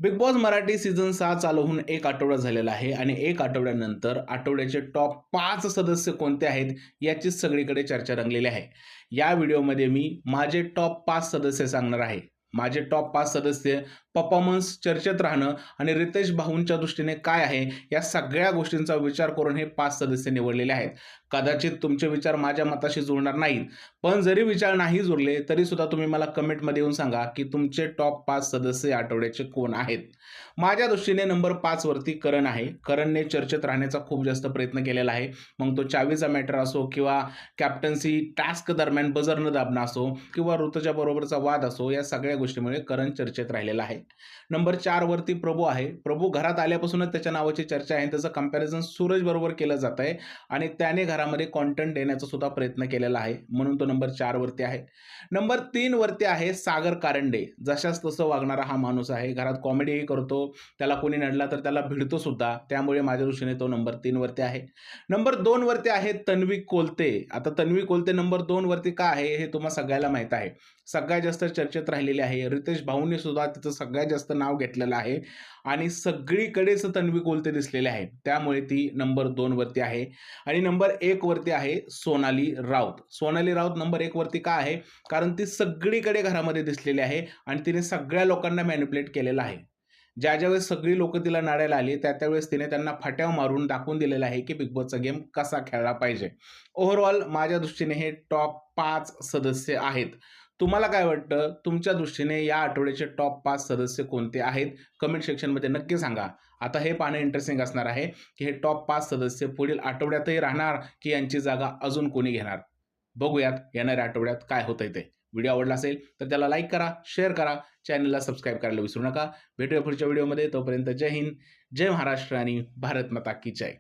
Big boss Marathi season 6 चालू होऊन 1 आठवडा झालेला आहे आणि 1 आठवड्यानंतर आठवड्याचे टॉप 5 सदस्य कोणते आहेत याचीच सगळीकडे चर्चा रंगलेली आहे. या व्हिडिओमध्ये मी माझे टॉप 5 सदस्य सांगणार आहे. माझे टॉप 5 सदस्य परफॉर्मन्स, चर्चेत राहणं आणि रितेश भाऊंच्या दृष्टीने काय आहे या सगळ्या गोष्टींचा विचार करून हे 5 सदस्य निवडलेले आहेत. कदाचित तुमचे विचार माझ्या मताशी जुळणार नाहीत, पण जरी विचार नाही जुळले तरी सुद्धा तुम्ही मला कमेंटमध्ये येऊन सांगा की तुमचे टॉप 5 सदस्य या आठवड्याचे कोण आहेत. माझ्या दृष्टीने नंबर 5 वरती करण आहे. करणने चर्चेत राहण्याचा खूप जास्त प्रयत्न केलेला आहे. मग तो चावीचा मॅटर असो किंवा कॅप्टन्सी टास्क दरम्यान बझर न दाबणं असो किंवा ऋतूच्या बरोबरचा वाद असो, या सगळ्या गोष्टीमुळे करण चर्चेत राहिलेला आहे. नंबर 4 वरती प्रभू आहे. प्रभू घरात आल्यापासूनच त्याच्या नावाची चर्चा आहे. त्याचं कंपॅरिझन सूरज बरोबर केलं जात आहे आणि त्याने घरामध्ये कंटेंट देण्याचा सुद्धा प्रयत्न केलेला आहे, म्हणून तो नंबर 4 वरती आहे. नंबर 3 वरती आहे सागर कारंडे. जशास तसं वागणारा हा माणूस आहे. घरात कॉमेडीही करतो, त्याला कोणी नडला तर त्याला भिडतो सुद्धा, त्यामुळे माझ्या दृष्टीने तो नंबर 3 वरती आहे. नंबर 2 वरती आहे तन्वी कोलते. आता तन्वी कोलते नंबर 2 वरती का आहे हे तुम्हा सगळ्याला माहित आहे. सगळ्यात जास्त चर्चेत राहिलेली आहे. रितेश भाऊंनी सुद्धा तिचं सगळ्यात जास्त नाव घेतलेलं आहे आणि सगळीकडेच तन्वी कोलते दिसलेले आहे, त्यामुळे ती नंबर 2 वरती आहे. आणि नंबर 1 वरती आहे सोनाली राऊत. सोनाली राऊत नंबर 1 वरती का आहे? कारण ती सगळीकडे घरामध्ये दिसलेली आहे आणि तिने सगळ्या लोकांना मॅनिप्युलेट केलेलं आहे. ज्यावेळेस सगळी लोकं तिला नाडायला आली त्यावेळेस तिने त्यांना फाट्याव मारून दाखवून दिलेलं आहे की बिग बॉसचा गेम कसा खेळला पाहिजे. ओव्हरऑल माझ्या दृष्टीने हे टॉप 5 सदस्य आहेत. तुम्हाला काय वाटतं? तुमच्या दृष्टीने या आठवड्याचे टॉप 5 सदस्य कोणते आहेत? कमेंट सेक्शनमध्ये नक्की सांगा. आता हे पाहणं इंटरेस्टिंग असणार आहे की हे टॉप 5 सदस्य पुढील आठवड्यातही राहणार की यांची जागा अजून कोणी घेणार? बघूयात येणाऱ्या आठवड्यात काय होतंय ते. व्हिडिओ आवडला असेल तर त्याला लाईक करा, शेअर करा, चॅनलला सबस्क्राईब करायला विसरू नका. भेटूया पुढच्या व्हिडिओमध्ये. तोपर्यंत जय हिंद, जय महाराष्ट्र आणि भारत माता की जय.